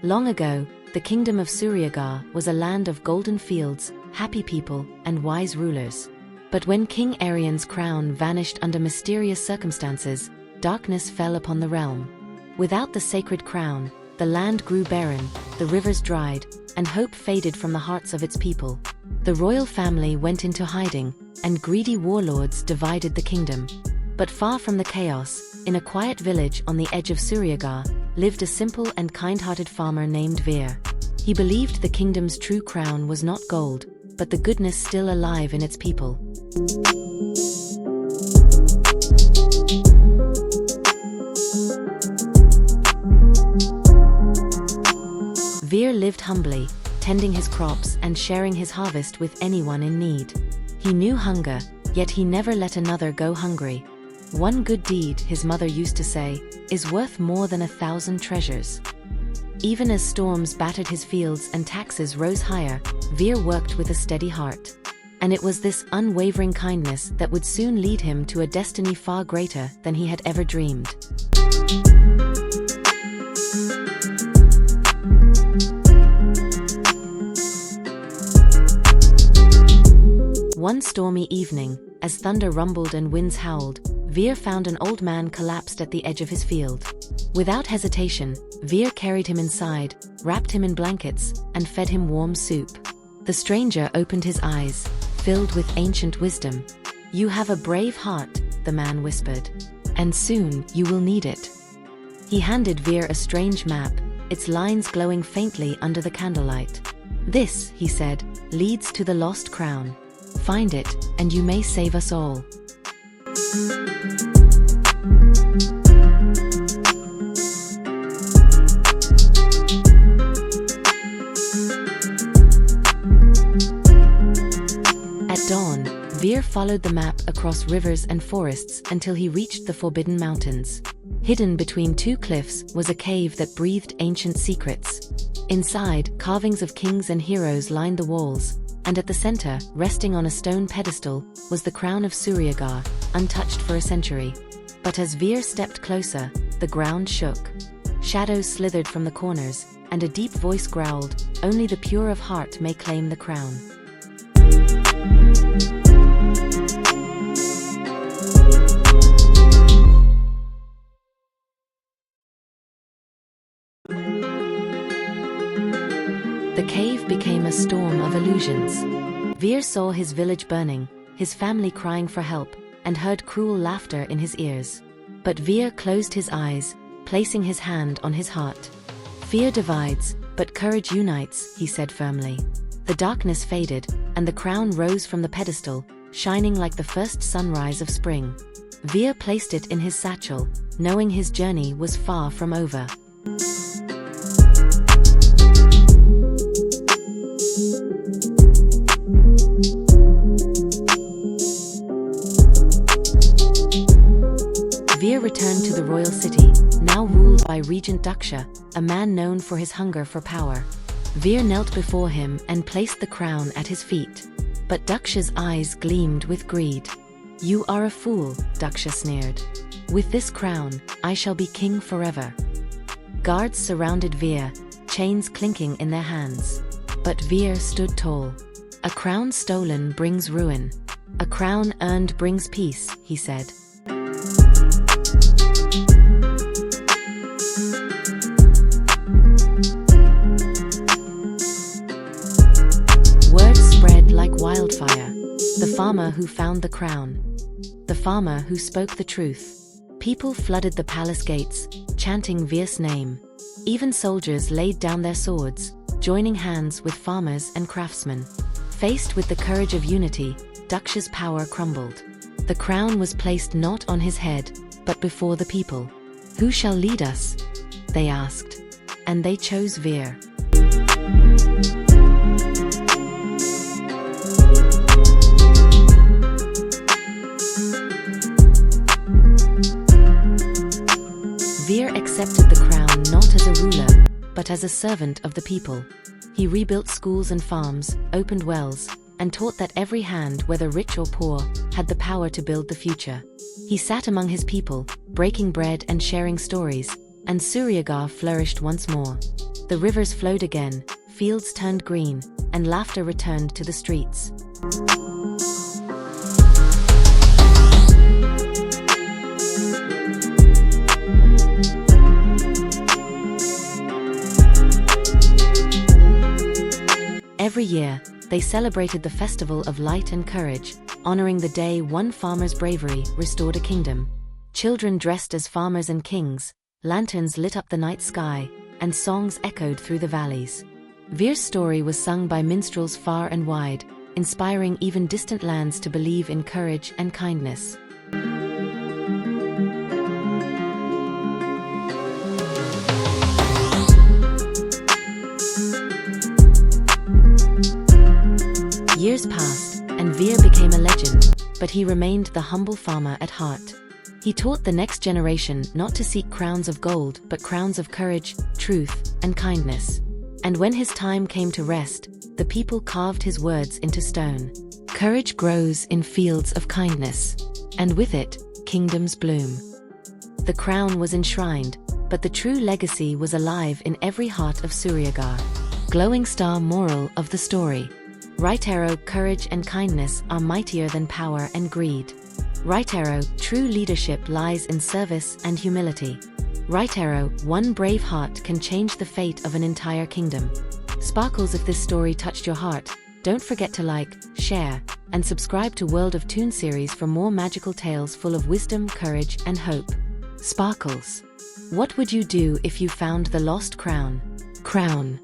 Long ago, the kingdom of Suryagar was a land of golden fields, happy people, and wise rulers. But when King Arjun's crown vanished under mysterious circumstances, darkness fell upon the realm. Without the sacred crown, the land grew barren, the rivers dried, and hope faded from the hearts of its people. The royal family went into hiding, and greedy warlords divided the kingdom. But far from the chaos, in a quiet village on the edge of Suryagar, lived a simple and kind-hearted farmer named Vir. He believed the kingdom's true crown was not gold, but the goodness still alive in its people. Vir lived humbly, tending his crops and sharing his harvest with anyone in need. He knew hunger, yet he never let another go hungry. One good deed, his mother used to say, is worth more than 1,000 treasures. Even as storms battered his fields and taxes rose higher, Vir worked with a steady heart. And it was this unwavering kindness that would soon lead him to a destiny far greater than he had ever dreamed. One stormy evening, as thunder rumbled and winds howled, Vir found an old man collapsed at the edge of his field. Without hesitation, Vir carried him inside, wrapped him in blankets, and fed him warm soup. The stranger opened his eyes, filled with ancient wisdom. "You have a brave heart," the man whispered, "and soon you will need it." He handed Vir a strange map, its lines glowing faintly under the candlelight. "This," he said, "leads to the lost crown. Find it, and you may save us all." At dawn, Vir followed the map across rivers and forests until he reached the Forbidden Mountains. Hidden between two cliffs was a cave that breathed ancient secrets. Inside, carvings of kings and heroes lined the walls, and at the center, resting on a stone pedestal, was the crown of Suryagar, untouched for a century. But as Vir stepped closer, the ground shook. Shadows slithered from the corners, and a deep voice growled, "Only the pure of heart may claim the crown." The cave became a storm of illusions. Vir saw his village burning, his family crying for help, and heard cruel laughter in his ears. But Vir closed his eyes, placing his hand on his heart. "Fear divides, but courage unites," he said firmly. The darkness faded, and the crown rose from the pedestal, shining like the first sunrise of spring. Vir placed it in his satchel, knowing his journey was far from over. Vir returned to the royal city, now ruled by Regent Daksha, a man known for his hunger for power. Vir knelt before him and placed the crown at his feet. But Daksha's eyes gleamed with greed. "You are a fool," Daksha sneered. "With this crown, I shall be king forever." Guards surrounded Vir, chains clinking in their hands. But Vir stood tall. "A crown stolen brings ruin. A crown earned brings peace," he said. Word spread like wildfire. The farmer who found the crown. The farmer who spoke the truth. People flooded the palace gates, chanting Vir's name. Even soldiers laid down their swords, joining hands with farmers and craftsmen. Faced with the courage of unity, Daksha's power crumbled. The crown was placed not on his head, but before the people. "Who shall lead us?" they asked. And they chose Vir. Vir accepted the crown not as a ruler, but as a servant of the people. He rebuilt schools and farms, opened wells, and taught that every hand, whether rich or poor, had the power to build the future. He sat among his people, breaking bread and sharing stories, and Suryagar flourished once more. The rivers flowed again, fields turned green, and laughter returned to the streets. Every year, they celebrated the festival of light and courage, honoring the day one farmer's bravery restored a kingdom. Children dressed as farmers and kings, lanterns lit up the night sky, and songs echoed through the valleys. Vir's story was sung by minstrels far and wide, inspiring even distant lands to believe in courage and kindness. Years passed, and Vir became a legend, but he remained the humble farmer at heart. He taught the next generation not to seek crowns of gold but crowns of courage, truth, and kindness. And when his time came to rest, the people carved his words into stone. Courage grows in fields of kindness, and with it, kingdoms bloom. The crown was enshrined, but the true legacy was alive in every heart of Suryagar. Glowing star moral of the story. Right arrow, courage and kindness are mightier than power and greed. Right arrow, true leadership lies in service and humility. Right arrow, one brave heart can change the fate of an entire kingdom. Sparkles, if this story touched your heart, don't forget to like, share, and subscribe to World of ToonSeries for more magical tales full of wisdom, courage, and hope. Sparkles. What would you do if you found the lost crown? Crown.